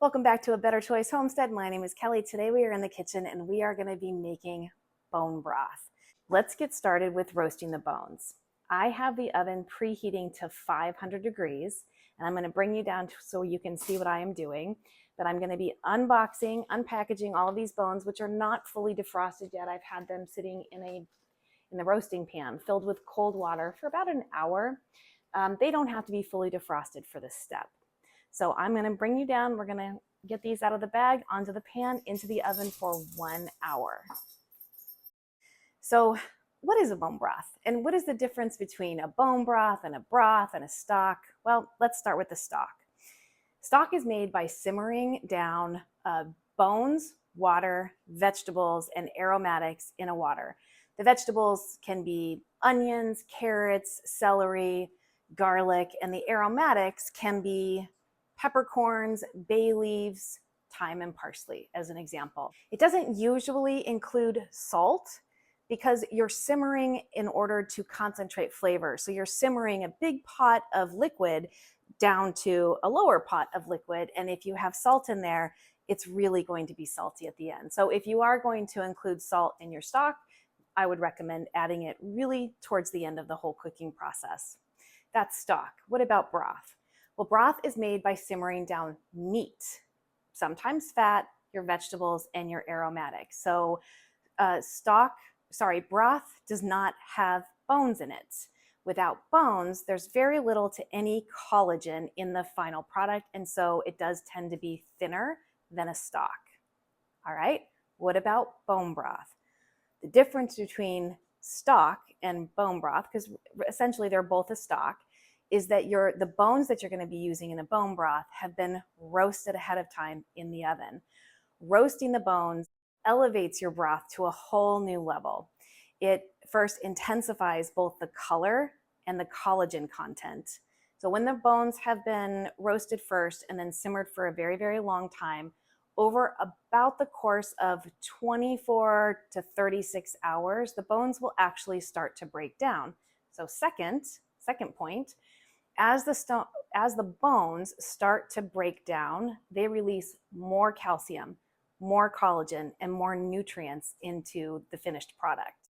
Welcome back to A Better Choice Homestead. My name is Kelly. Today we are in the kitchen and we are going to be making bone broth. Let's get started with roasting the bones. I have the oven preheating to 500 degrees and I'm going to bring you down so you can see what I am doing. But I'm going to be unboxing, unpackaging all of these bones, which are not fully defrosted yet. I've had them sitting in the roasting pan filled with cold water for about an hour. They don't have to be fully defrosted for this step. So I'm going to bring you down. We're going to get these out of the bag, onto the pan, into the oven for 1 hour. So what is a bone broth? And what is the difference between a bone broth and a stock? Well, let's start with the stock. Stock is made by simmering down bones, water, vegetables, and aromatics in a water. The vegetables can be onions, carrots, celery, garlic, and the aromatics can be peppercorns, bay leaves, thyme, and parsley, as an example. It doesn't usually include salt because you're simmering in order to concentrate flavor. So you're simmering a big pot of liquid down to a lower pot of liquid. And if you have salt in there, it's really going to be salty at the end. So if you are going to include salt in your stock, I would recommend adding it really towards the end of the whole cooking process. That's stock. What about broth? Well, broth is made by simmering down meat, sometimes fat, your vegetables, and your aromatics. So broth does not have bones in it. Without bones, there's very little to any collagen in the final product, and so it does tend to be thinner than a stock. All right, what about bone broth? The difference between stock and bone broth, because essentially they're both a stock, is that the bones that you're going to be using in a bone broth have been roasted ahead of time in the oven. Roasting the bones elevates your broth to a whole new level. It first intensifies both the color and the collagen content. So when the bones have been roasted first and then simmered for a very, very long time, over about the course of 24 to 36 hours, the bones will actually start to break down. So second point, as the bones start to break down, they release more calcium, more collagen, and more nutrients into the finished product.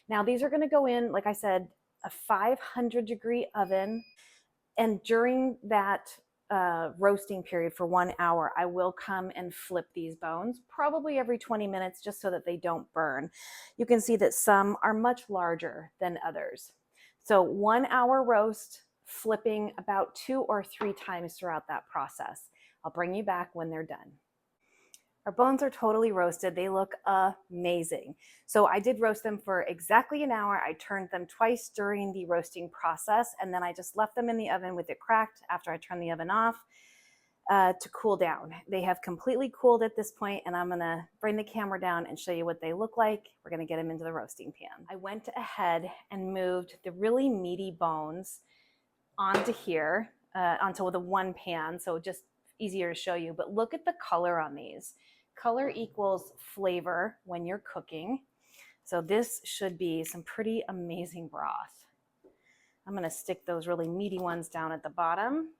Now, these are going to go in, like I said, a 500-degree oven. And during that roasting period for 1 hour, I will come and flip these bones, probably every 20 minutes, just so that they don't burn. You can see that some are much larger than others. So 1 hour roast, flipping about 2 or 3 times throughout that process. I'll bring you back when they're done. Our bones are totally roasted. They look amazing. So I did roast them for exactly an hour. I turned them twice during the roasting process, and then I just left them in the oven with it cracked after I turned the oven off to cool down. They have completely cooled at this point, and I'm gonna bring the camera down and show you what they look like. We're gonna get them into the roasting pan. I went ahead and moved the really meaty bones onto here, onto the one pan, so just easier to show you. But look at the color on these. Color equals flavor when you're cooking. So this should be some pretty amazing broth. I'm gonna stick those really meaty ones down at the bottom.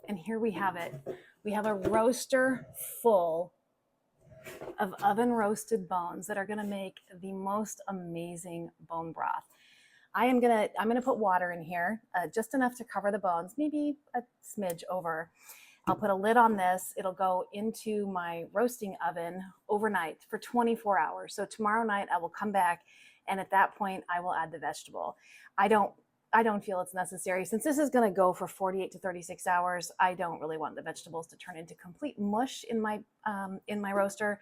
And here we have it. We have a roaster full of oven roasted bones that are gonna make the most amazing bone broth. I'm gonna put water in here, just enough to cover the bones, maybe a smidge over. I'll put a lid on this. It'll go into my roasting oven overnight for 24 hours. So tomorrow night I will come back, and at that point I will add the vegetable. I don't feel it's necessary. Since this is going to go for 48 to 36 hours, I don't really want the vegetables to turn into complete mush in my roaster.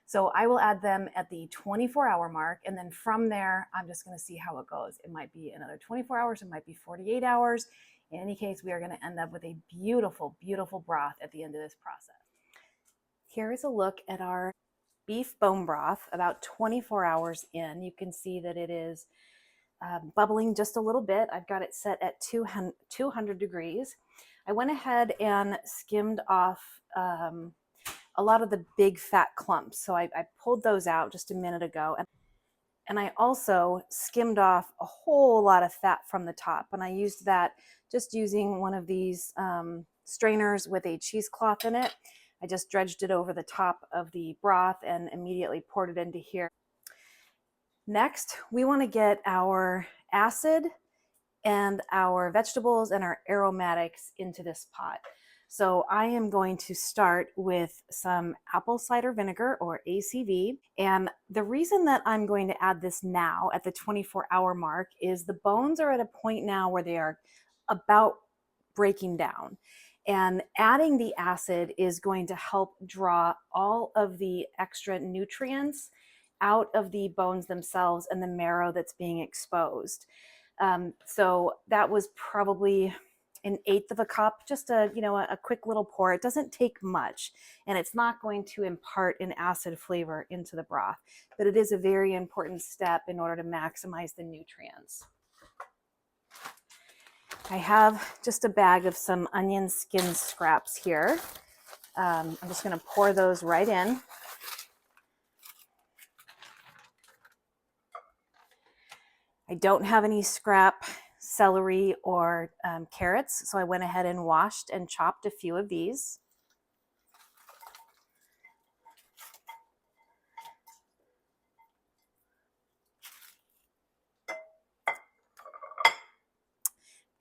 So I will add them at the 24-hour mark, and then from there, I'm just going to see how it goes. It might be another 24 hours, it might be 48 hours. In any case, we are going to end up with a beautiful, beautiful broth at the end of this process. Here is a look at our beef bone broth about 24 hours in. You can see that it is bubbling just a little bit. I've got it set at 200 degrees. I went ahead and skimmed off a lot of the big fat clumps. So I pulled those out just a minute ago. And I also skimmed off a whole lot of fat from the top. And I used that just using one of these strainers with a cheesecloth in it. I just dredged it over the top of the broth and immediately poured it into here. Next, we want to get our acid and our vegetables and our aromatics into this pot. So I am going to start with some apple cider vinegar, or ACV. And the reason that I'm going to add this now at the 24-hour mark is the bones are at a point now where they are about breaking down. And adding the acid is going to help draw all of the extra nutrients out of the bones themselves and the marrow that's being exposed. So that was probably 1/8 of a cup, just a quick little pour. It doesn't take much, and it's not going to impart an acid flavor into the broth, but it is a very important step in order to maximize the nutrients. I have just a bag of some onion skin scraps here. I'm just going to pour those right in. I don't have any scrap celery or carrots, so I went ahead and washed and chopped a few of these.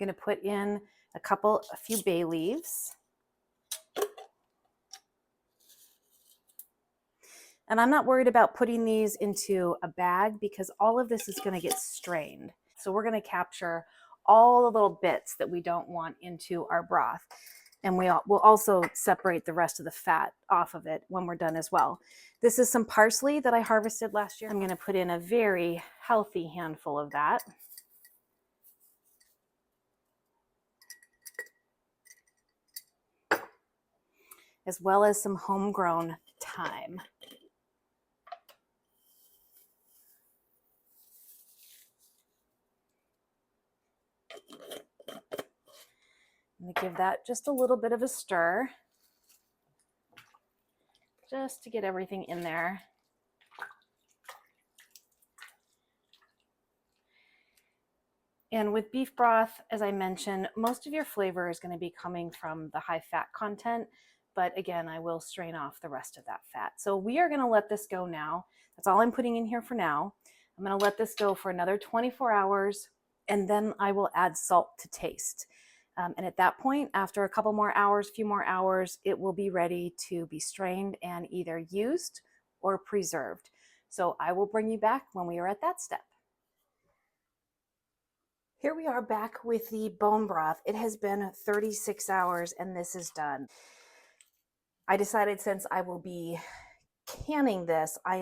I'm going to put in a few bay leaves. And I'm not worried about putting these into a bag because all of this is going to get strained. So we're going to capture all the little bits that we don't want into our broth. And we'll also separate the rest of the fat off of it when we're done as well. This is some parsley that I harvested last year. I'm going to put in a very healthy handful of that. As well as some homegrown thyme. I'm going to give that just a little bit of a stir, just to get everything in there. And with beef broth, as I mentioned, most of your flavor is going to be coming from the high fat content, but again, I will strain off the rest of that fat. So we are going to let this go now. That's all I'm putting in here for now. I'm going to let this go for another 24 hours, and then I will add salt to taste. And at that point, after a few more hours, it will be ready to be strained and either used or preserved. So I will bring you back when we are at that step. Here we are back with the bone broth. It has been 36 hours and this is done. I decided since I will be canning this, I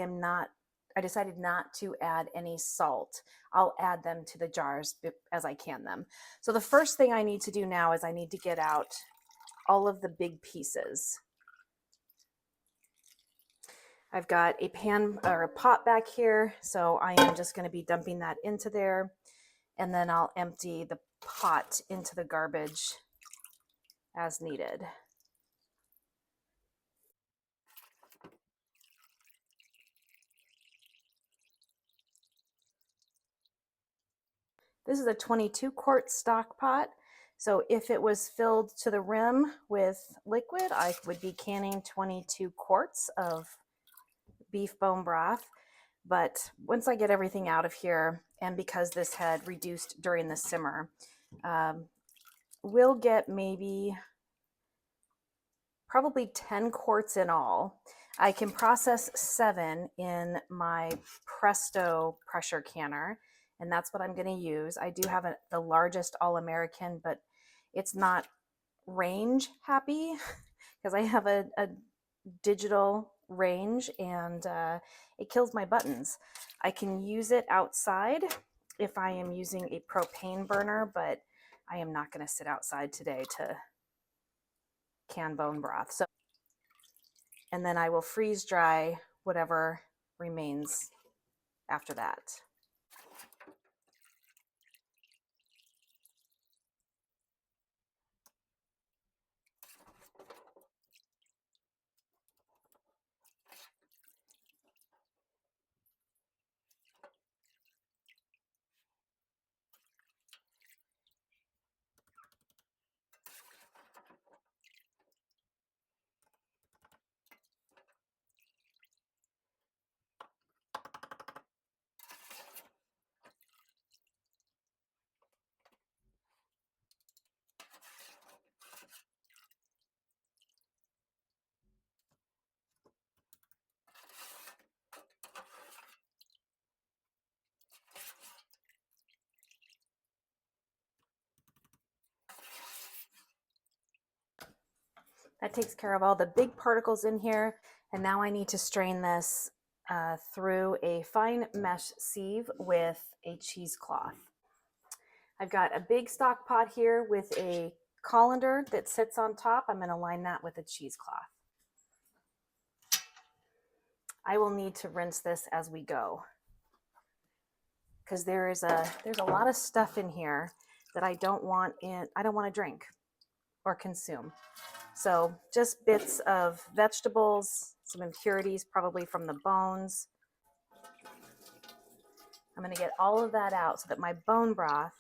decided not to add any salt. I'll add them to the jars as I can them. So the first thing I need to do now is I need to get out all of the big pieces. I've got a pan or a pot back here, so I am just going to be dumping that into there, and then I'll empty the pot into the garbage as needed. This is a 22-quart stock pot. So if it was filled to the rim with liquid, I would be canning 22 quarts of beef bone broth. But once I get everything out of here, and because this had reduced during the simmer, we'll get probably 10 quarts in all. I can process 7 in my Presto pressure canner, and that's what I'm going to use. I do have the largest All-American, but it's not range happy because I have a digital range and it kills my buttons. I can use it outside if I am using a propane burner, but I am not going to sit outside today to can bone broth. So and then I will freeze dry whatever remains after that. That takes care of all the big particles in here. And now I need to strain this through a fine mesh sieve with a cheesecloth. I've got a big stock pot here with a colander that sits on top. I'm going to line that with a cheesecloth. I will need to rinse this as we go because there's a lot of stuff in here that I don't want to drink or consume. So just bits of vegetables, some impurities, probably from the bones. I'm going to get all of that out so that my bone broth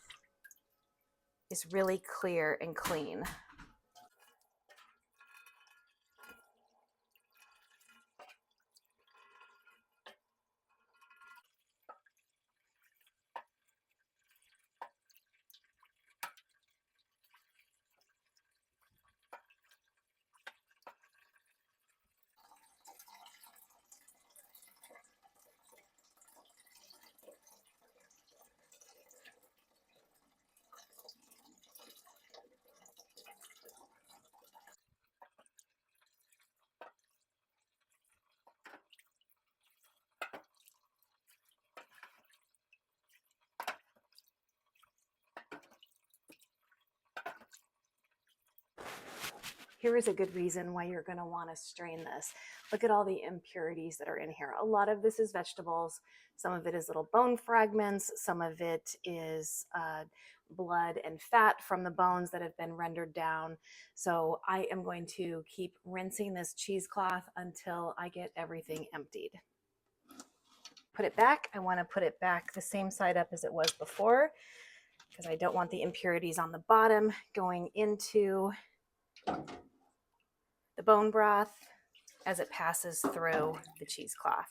is really clear and clean. Here is a good reason why you're going to want to strain this. Look at all the impurities that are in here. A lot of this is vegetables. Some of it is little bone fragments. Some of it is blood and fat from the bones that have been rendered down. So I am going to keep rinsing this cheesecloth until I get everything emptied. Put it back. I want to put it back the same side up as it was before because I don't want the impurities on the bottom going into the bone broth as it passes through the cheesecloth.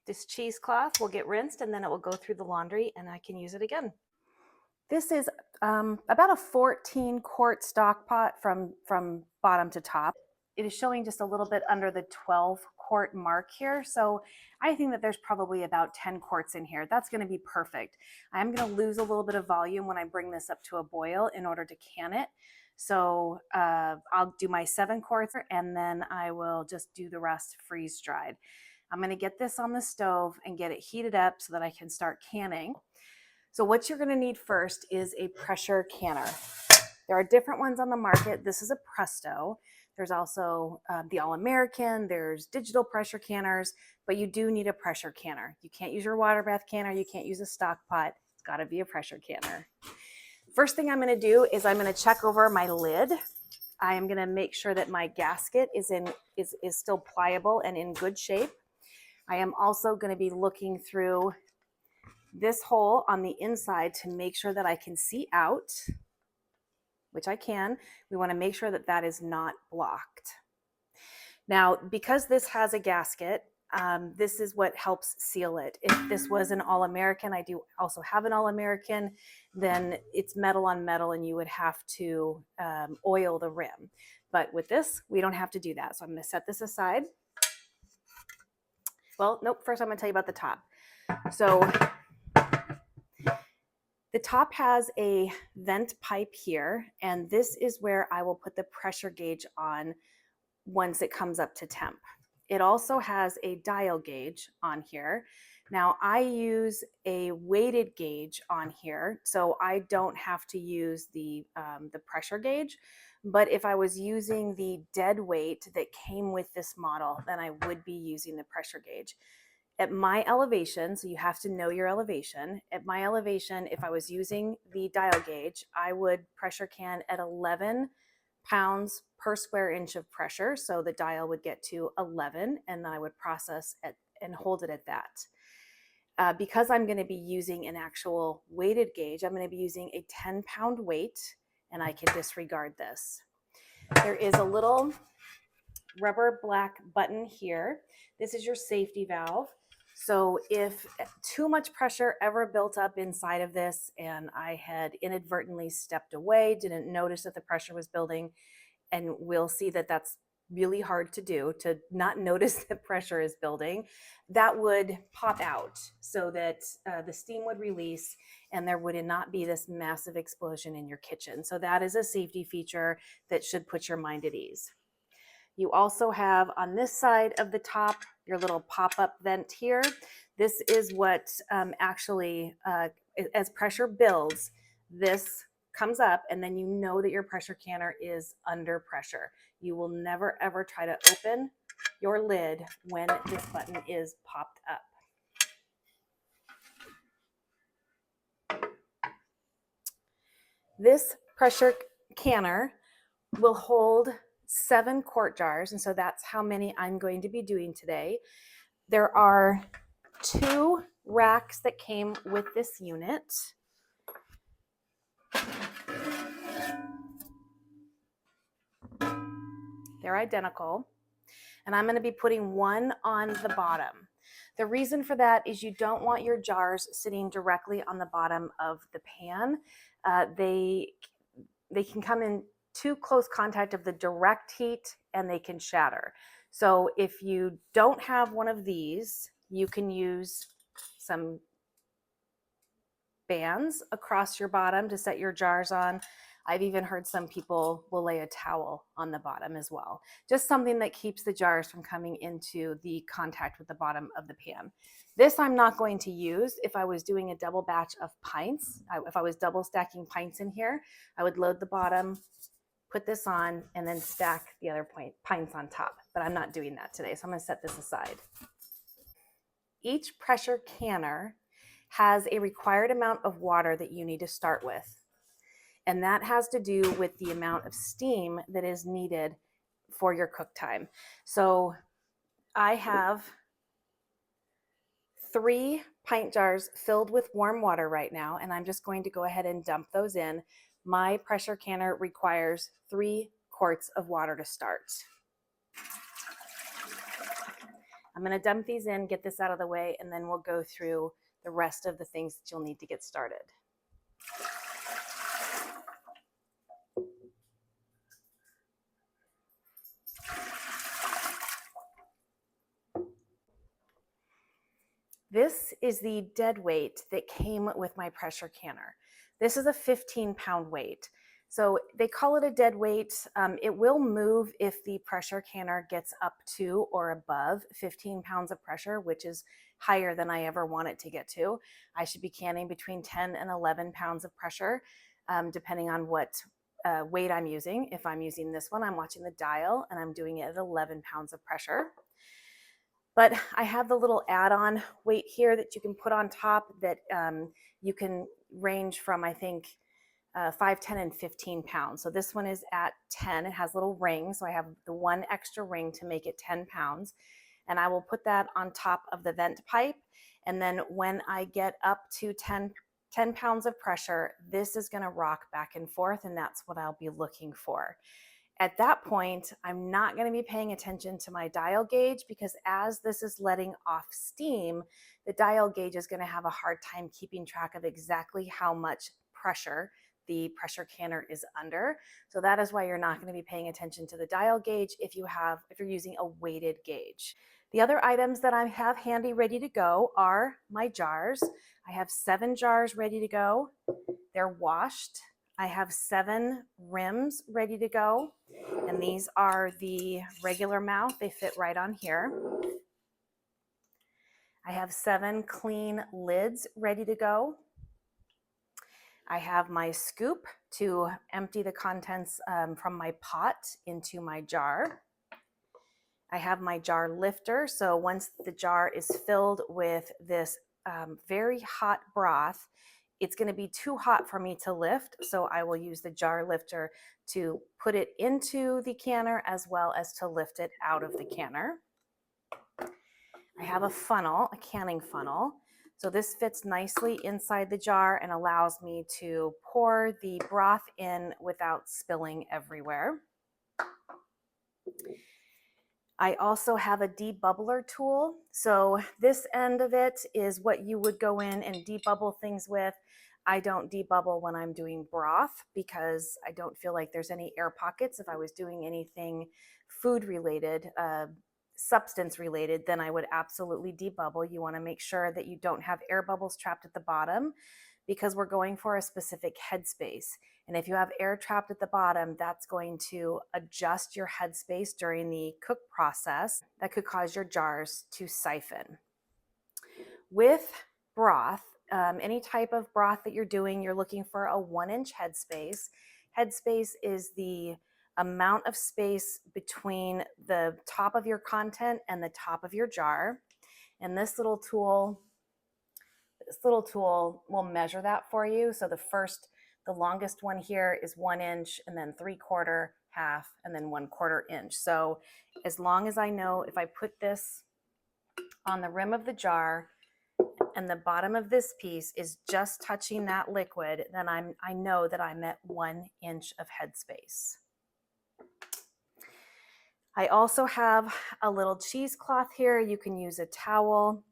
This cheesecloth will get rinsed and then it will go through the laundry and I can use it again. This is about a 14-quart stock pot from bottom to top. It is showing just a little bit under the 12-quart mark here. So I think that there's probably about 10 quarts in here. That's going to be perfect. I'm going to lose a little bit of volume when I bring this up to a boil in order to can it. So I'll do my 7 quarts and then I will just do the rest freeze dried. I'm going to get this on the stove and get it heated up so that I can start canning. So what you're going to need first is a pressure canner. There are different ones on the market. This is a Presto. There's also the All-American. There's digital pressure canners, but you do need a pressure canner. You can't use your water bath canner. You can't use a stock pot. It's got to be a pressure canner. First thing I'm going to do is I'm going to check over my lid. I am going to make sure that my gasket is still pliable and in good shape. I am also going to be looking through this hole on the inside to make sure that I can see out, which I can. We want to make sure that that is not blocked. Now, because this has a gasket, this is what helps seal it. If this was an All-American, I do also have an All-American, then it's metal on metal and you would have to oil the rim. But with this, we don't have to do that. So I'm going to set this aside. Well, nope, first I'm going to tell you about the top. So the top has a vent pipe here, and this is where I will put the pressure gauge on once it comes up to temp. It also has a dial gauge on here. Now I use a weighted gauge on here, so I don't have to use the pressure gauge. But if I was using the dead weight that came with this model, then I would be using the pressure gauge. At my elevation, so you have to know your elevation. At my elevation, if I was using the dial gauge, I would pressure can at 11 pounds per square inch of pressure. So the dial would get to 11 and then I would process it and hold it at that. Because I'm going to be using an actual weighted gauge, I'm going to be using a 10-pound weight and I can disregard this. There is a little rubber black button here. This is your safety valve. So if too much pressure ever built up inside of this and I had inadvertently stepped away, didn't notice that the pressure was building, and we'll see that that's really hard to do, to not notice that pressure is building, that would pop out so that the steam would release and there would not be this massive explosion in your kitchen. So that is a safety feature that should put your mind at ease. You also have on this side of the top your little pop-up vent here. This is what actually, as pressure builds, this comes up and then you know that your pressure canner is under pressure. You will never ever try to open your lid when this button is popped up. This pressure canner will hold 7 quart jars, and so that's how many I'm going to be doing today. There are 2 racks that came with this unit. They're identical, and I'm going to be putting one on the bottom. The reason for that is you don't want your jars sitting directly on the bottom of the pan. They can come in too close contact of the direct heat and they can shatter. So if you don't have one of these, you can use some bands across your bottom to set your jars on. I've even heard some people will lay a towel on the bottom as well. Just something that keeps the jars from coming into the contact with the bottom of the pan. This I'm not going to use if I was doing a double batch of pints. If I was double stacking pints in here, I would load the bottom, put this on, and then stack the other pints on top. But I'm not doing that today, so I'm going to set this aside. Each pressure canner has a required amount of water that you need to start with. And that has to do with the amount of steam that is needed for your cook time. So I have 3 pint jars filled with warm water right now, and I'm just going to go ahead and dump those in. My pressure canner requires 3 quarts of water to start. I'm going to dump these in, get this out of the way, and then we'll go through the rest of the things that you'll need to get started. This is the dead weight that came with my pressure canner. This is a 15-pound weight. So they call it a dead weight. It will move if the pressure canner gets up to or above 15 pounds of pressure, which is higher than I ever want it to get to. I should be canning between 10 and 11 pounds of pressure, depending on what weight I'm using. If I'm using this one, I'm watching the dial and I'm doing it at 11 pounds of pressure. But I have the little add-on weight here that you can put on top that you can range from, I think, 5, 10, and 15 pounds. So this one is at 10. It has little rings, so I have the one extra ring to make it 10 pounds. and I will put that on top of the vent pipe. And then when I get up to 10 pounds of pressure, this is going to rock back and forth, and that's what I'll be looking for. At that point, I'm not going to be paying attention to my dial gauge, because as this is letting off steam, the dial gauge is going to have a hard time keeping track of exactly how much pressure the pressure canner is under. So that is why you're not going to be paying attention to the dial gauge if you're using a weighted gauge. The other items that I have handy ready to go are my jars. I have 7 jars ready to go. They're washed. I have 7 rims ready to go, and these are the regular mouth. They fit right on here. I have 7 clean lids ready to go. I have my scoop to empty the contents from my pot into my jar. I have my jar lifter, so once the jar is filled with this very hot broth, it's going to be too hot for me to lift, so I will use the jar lifter to put it into the canner as well as to lift it out of the canner. I have a funnel, a canning funnel. So this fits nicely inside the jar and allows me to pour the broth in without spilling everywhere. I also have a debubbler tool. So this end of it is what you would go in and debubble things with. I don't debubble when I'm doing broth because I don't feel like there's any air pockets. If I was doing anything food related, substance related, then I would absolutely debubble. You want to make sure that you don't have air bubbles trapped at the bottom, because we're going for a specific headspace. And if you have air trapped at the bottom, that's going to adjust your headspace during the cook process. That could cause your jars to siphon. With broth, any type of broth that you're doing, you're looking for a 1-inch headspace. Headspace is the amount of space between the top of your content and the top of your jar. And this little tool will measure that for you. So the longest one here is 1 inch, and then 3/4, half, and then 1/4 inch. So as long as I know, if I put this on the rim of the jar and the bottom of this piece is just touching that liquid, then I know that I'm at 1 inch of headspace. I also have a little cheesecloth here. You can use a towel.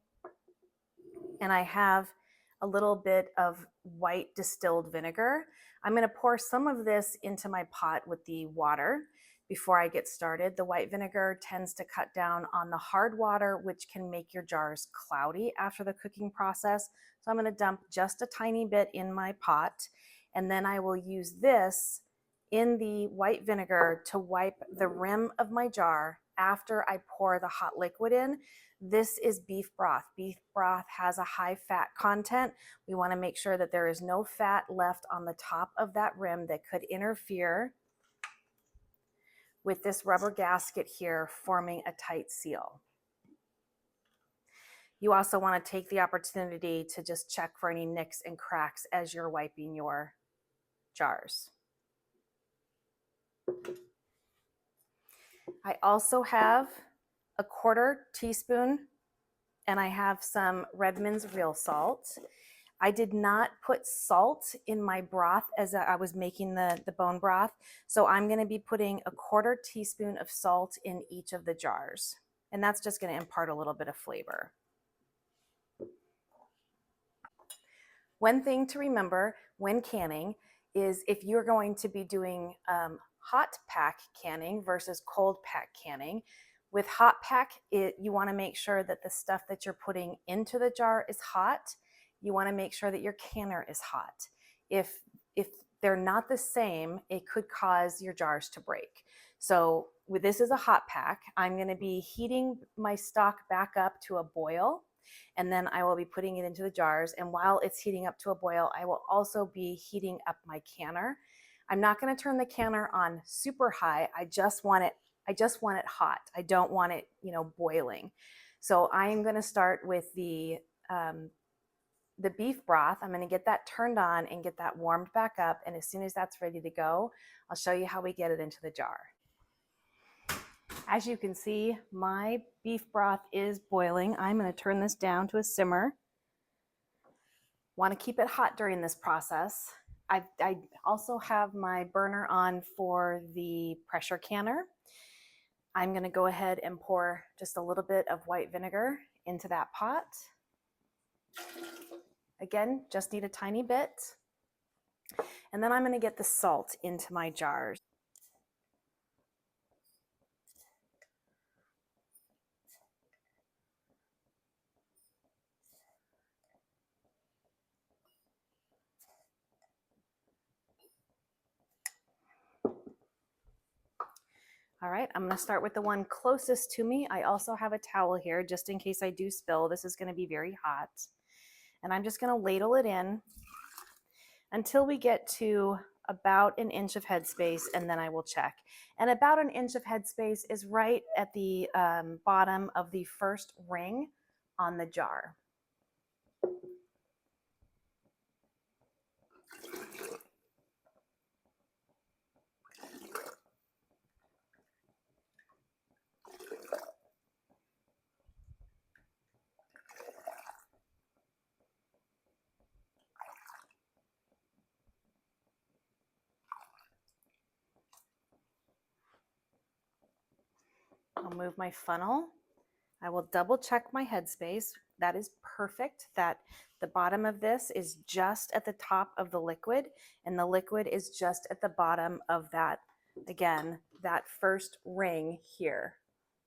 And I have a little bit of white distilled vinegar. I'm going to pour some of this into my pot with the water before I get started. The white vinegar tends to cut down on the hard water, which can make your jars cloudy after the cooking process. So I'm going to dump just a tiny bit in my pot, and then I will use this in the white vinegar to wipe the rim of my jar after I pour the hot liquid in. This is beef broth. Beef broth has a high fat content. We want to make sure that there is no fat left on the top of that rim that could interfere with this rubber gasket here, forming a tight seal. You also want to take the opportunity to just check for any nicks and cracks as you're wiping your jars. I also have a 1/4 teaspoon, and I have some Redmond's real salt. I did not put salt in my broth as I was making the bone broth, so I'm going to be putting a 1/4 teaspoon of salt in each of the jars, and that's just going to impart a little bit of flavor. One thing to remember when canning is if you're going to be doing hot pack canning versus cold pack canning. With hot pack, you want to make sure that the stuff that you're putting into the jar is hot. You want to make sure that your canner is hot. If they're not the same, it could cause your jars to break. So this is a hot pack. I'm going to be heating my stock back up to a boil, and then I will be putting it into the jars. And while it's heating up to a boil, I will also be heating up my canner. I'm not going to turn the canner on super high. I just want it hot. I don't want it, boiling. So I'm going to start with the beef broth. I'm going to get that turned on and get that warmed back up. And as soon as that's ready to go, I'll show you how we get it into the jar. As you can see, my beef broth is boiling. I'm going to turn this down to a simmer. Want to keep it hot during this process. I also have my burner on for the pressure canner. I'm going to go ahead and pour just a little bit of white vinegar into that pot. Again, just need a tiny bit. And then I'm going to get the salt into my jars. All right, I'm gonna start with the one closest to me. I also have a towel here just in case I do spill. This is gonna be very hot. And I'm just gonna ladle it in until we get to about an inch of headspace, and then I will check. And about an inch of headspace is right at the bottom of the first ring on the jar. I'll move my funnel. I will double check my headspace. That is perfect. That the bottom of this is just at the top of the liquid, and the liquid is just at the bottom of that, again, that first ring here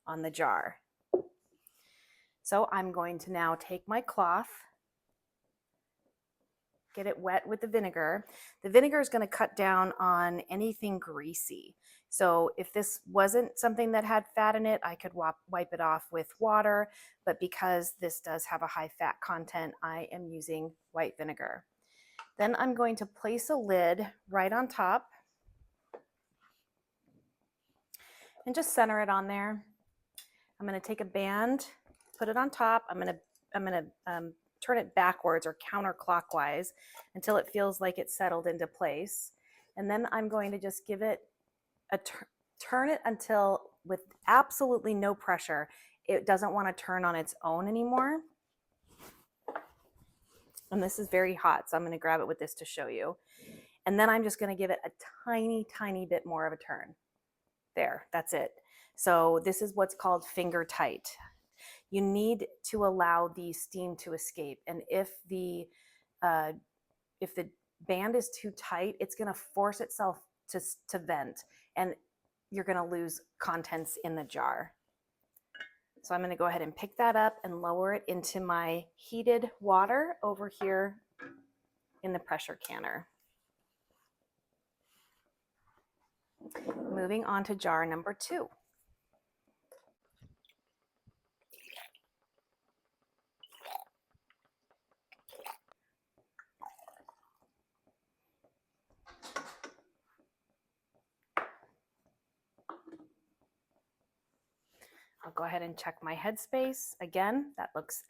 on the jar. So I'm going to now take my cloth, get it wet with the vinegar. The vinegar is going to cut down on anything greasy. So if this wasn't something that had fat in it, I could wipe it off with water, but because this does have a high fat content, I am using white vinegar. Then I'm going to place a lid right on top and just center it on there. I'm going to take a band, put it on top. I'm going to turn it backwards or counterclockwise until it feels like it's settled into place. And then I'm going to just give it a turn it until, with absolutely no pressure, it doesn't want to turn on its own anymore. And this is very hot, so I'm going to grab it with this to show you. And then I'm just going to give it a tiny, tiny bit more of a turn. There, that's it. So this is what's called finger tight. You need to allow the steam to escape. And if the band is too tight, it's going to force itself to vent, and you're going to lose contents in the jar. So I'm going to go ahead and pick that up and lower it into my heated water over here in the pressure canner. Moving on to jar number 2. I'll go ahead and check my headspace. Again, that looks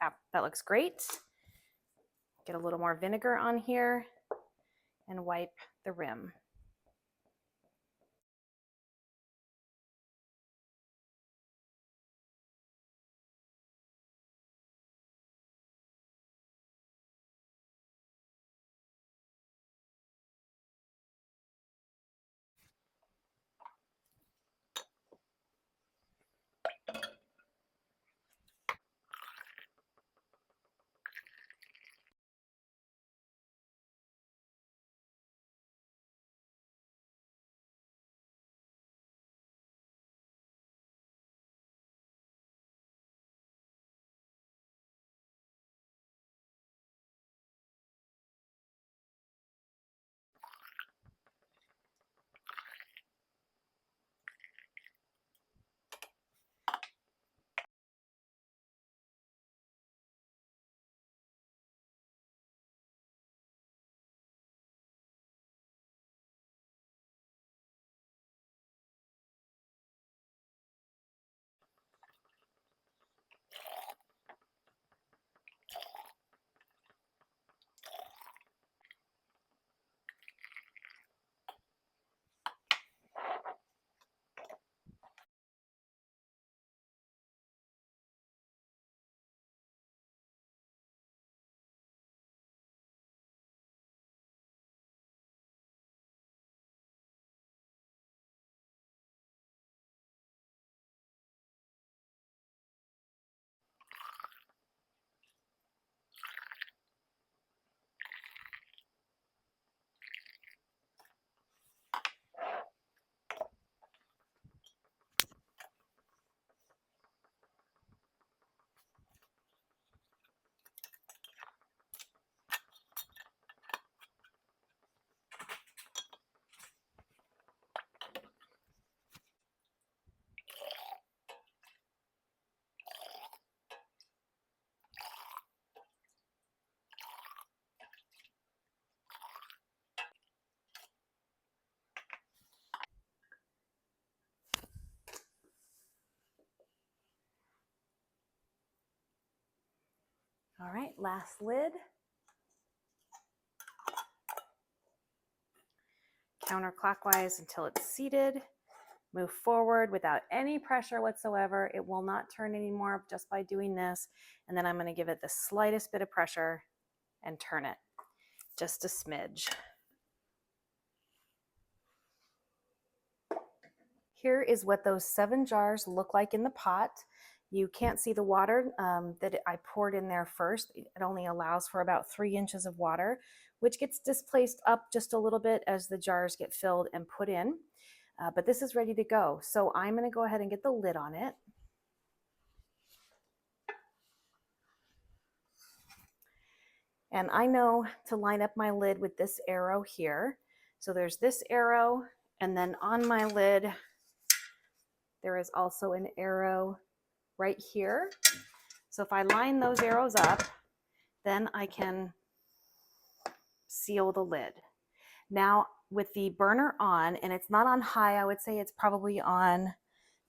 great. Get a little more vinegar on here and wipe the rim. All right, last lid. Counterclockwise until it's seated. Move forward without any pressure whatsoever. It will not turn anymore just by doing this. And then I'm going to give it the slightest bit of pressure and turn it just a smidge. Here is what those 7 jars look like in the pot. You can't see the water that I poured in there first. It only allows for about 3 inches of water, which gets displaced up just a little bit as the jars get filled and put in. But this is ready to go. So I'm going to go ahead and get the lid on it. And I know to line up my lid with this arrow here. So there's this arrow, and then on my lid, there is also an arrow right here. So if I line those arrows up, then I can seal the lid. Now with the burner on, and it's not on high, I would say it's probably on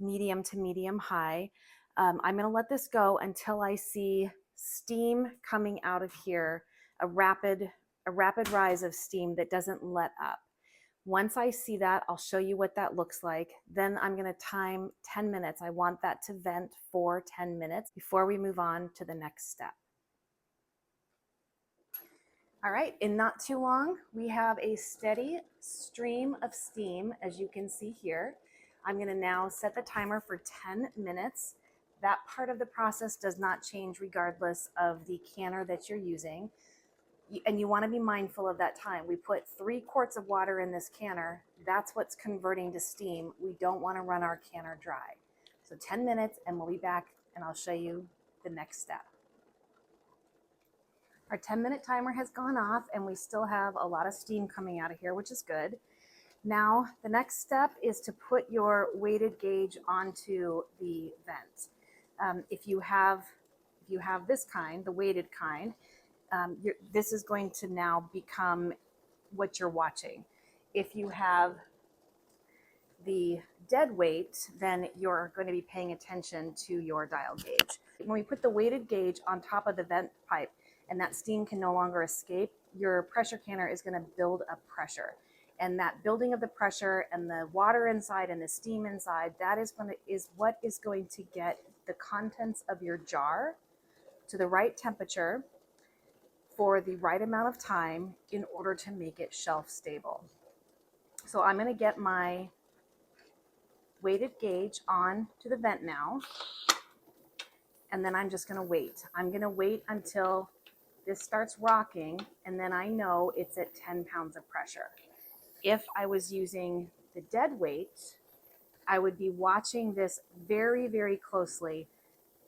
medium to medium high. I'm gonna let this go until I see steam coming out of here, a rapid rise of steam that doesn't let up. Once I see that, I'll show you what that looks like. Then I'm gonna time 10 minutes. I want that to vent for 10 minutes before we move on to the next step. All right, in not too long, we have a steady stream of steam, as you can see here. I'm gonna now set the timer for 10 minutes. That part of the process does not change regardless of the canner that you're using. And you wanna be mindful of that time. We put 3 quarts of water in this canner. That's what's converting to steam. We don't wanna run our canner dry. So 10 minutes and we'll be back and I'll show you the next step. Our 10-minute timer has gone off and we still have a lot of steam coming out of here, which is good. Now, the next step is to put your weighted gauge onto the vent. If you have this kind, the weighted kind, this is going to now become what you're watching. If you have the dead weight, then you're going to be paying attention to your dial gauge. When we put the weighted gauge on top of the vent pipe and that steam can no longer escape, your pressure canner is going to build up pressure. And that building of the pressure and the water inside and the steam inside, that is what is going to get the contents of your jar to the right temperature for the right amount of time in order to make it shelf stable. So I'm going to get my weighted gauge on to the vent now, and then I'm just going to wait. I'm going to wait until this starts rocking, and then I know it's at 10 pounds of pressure. If I was using the dead weight, I would be watching this very, very closely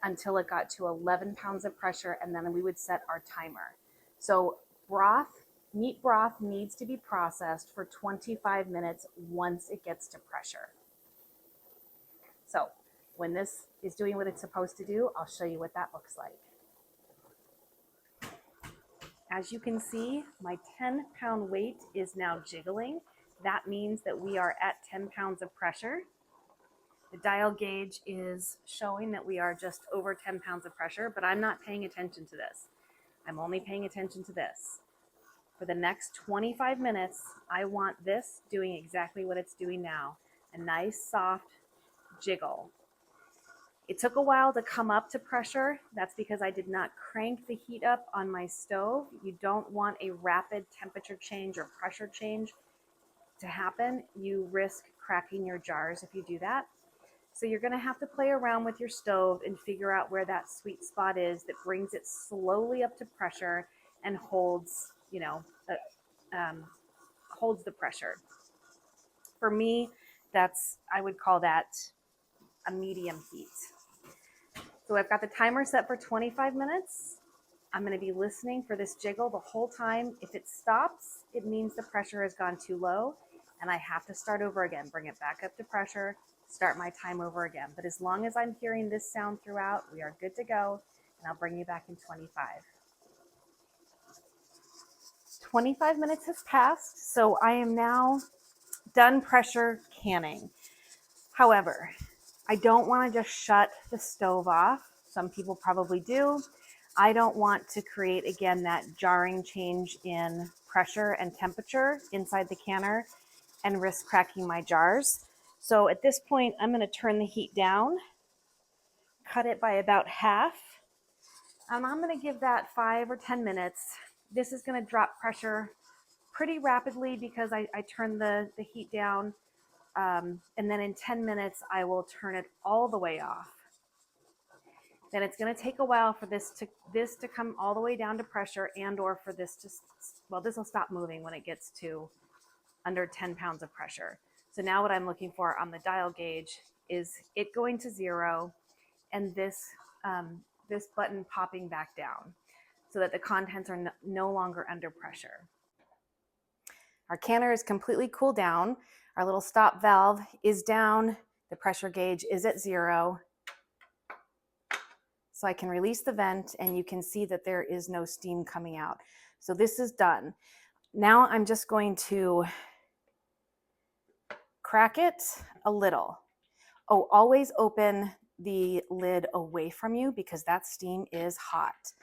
until it got to 11 pounds of pressure, and then we would set our timer. So meat broth needs to be processed for 25 minutes once it gets to pressure. So when this is doing what it's supposed to do, I'll show you what that looks like. As you can see, my 10-pound weight is now jiggling. That means that we are at 10 pounds of pressure. The dial gauge is showing that we are just over 10 pounds of pressure, but I'm not paying attention to this. I'm only paying attention to this. For the next 25 minutes, I want this doing exactly what it's doing now, a nice soft jiggle. It took a while to come up to pressure. That's because I did not crank the heat up on my stove. You don't want a rapid temperature change or pressure change to happen. You risk cracking your jars if you do that. So you're going to have to play around with your stove and figure out where that sweet spot is that brings it slowly up to pressure and holds, holds the pressure. For me, I would call that a medium heat. So I've got the timer set for 25 minutes. I'm going to be listening for this jiggle the whole time. If it stops, it means the pressure has gone too low and I have to start over again, bring it back up to pressure, start my time over again. But as long as I'm hearing this sound throughout, we are good to go, and I'll bring you back in 25. 25 minutes has passed, so I am now done pressure canning. However, I don't want to just shut the stove off. Some people probably do. I don't want to create, again, that jarring change in pressure and temperature inside the canner and risk cracking my jars. So at this point, I'm going to turn the heat down, cut it by about half, and I'm going to give that 5 or 10 minutes. This is going to drop pressure pretty rapidly because I turned the heat down. And then in 10 minutes, I will turn it all the way off. Then it's going to take a while for this to come all the way down to pressure, and or for this to, well, this will stop moving when it gets to under 10 pounds of pressure. So now what I'm looking for on the dial gauge is it going to 0 and this button popping back down so that the contents are no longer under pressure. Our canner is completely cooled down. Our little stop valve is down. The pressure gauge is at 0. So I can release the vent and you can see that there is no steam coming out. So this is done. Now I'm just going to crack it a little. Oh, always open the lid away from you because that steam is hot.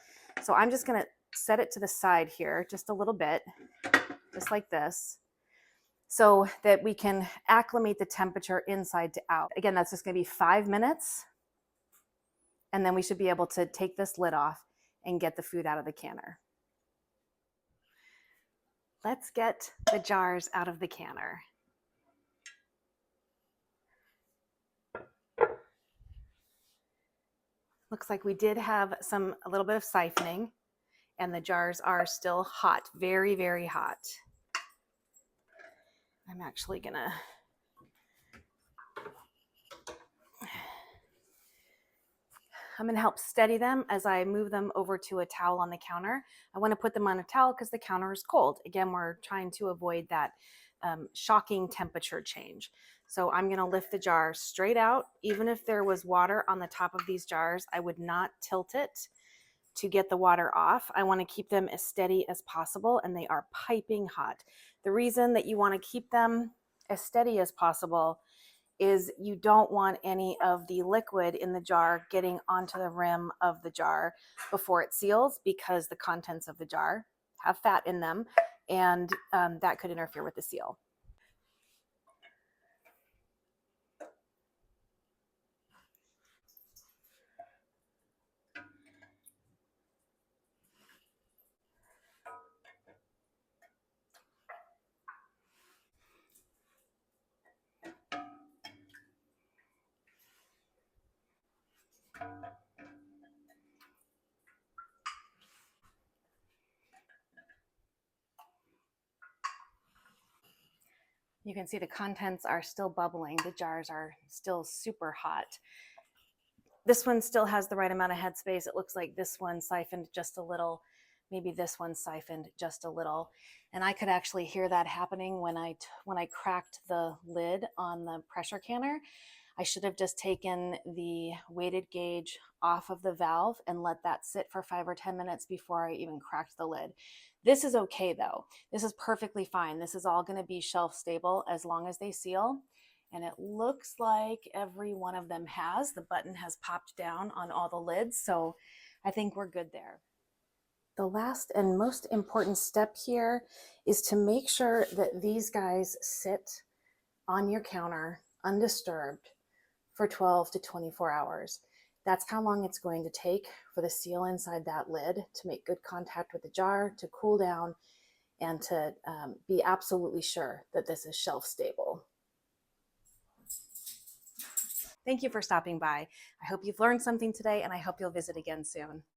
So I'm just going to set it to the side here just a little bit, just like this, so that we can acclimate the temperature inside to out. Again, that's just going to be 5 minutes. And then we should be able to take this lid off and get the food out of the canner. Let's get the jars out of the canner. Looks like we did have a little bit of siphoning, and the jars are still hot, very, very hot. I'm actually gonna help steady them as I move them over to a towel on the counter. I want to put them on a towel because the counter is cold. Again, we're trying to avoid that shocking temperature change. So I'm going to lift the jar straight out. Even if there was water on the top of these jars, I would not tilt it to get the water off. I want to keep them as steady as possible, and they are piping hot. The reason that you want to keep them as steady as possible is you don't want any of the liquid in the jar getting onto the rim of the jar before it seals, because the contents of the jar have fat in them, and that could interfere with the seal. You can see the contents are still bubbling. The jars are still super hot. This one still has the right amount of headspace. It looks like this one siphoned just a little. Maybe this one siphoned just a little. And I could actually hear that happening when I cracked the lid on the pressure canner. I should have just taken the weighted gauge off of the valve and let that sit for 5 or 10 minutes before I even cracked the lid. This is okay though. This is perfectly fine. This is all going to be shelf stable as long as they seal. And it looks like every one of them has. The button has popped down on all the lids, so I think we're good there. The last and most important step here is to make sure that these guys sit on your counter undisturbed for 12 to 24 hours. That's how long it's going to take for the seal inside that lid to make good contact with the jar, to cool down, and to be absolutely sure that this is shelf stable. Thank you for stopping by. I hope you've learned something today, and I hope you'll visit again soon.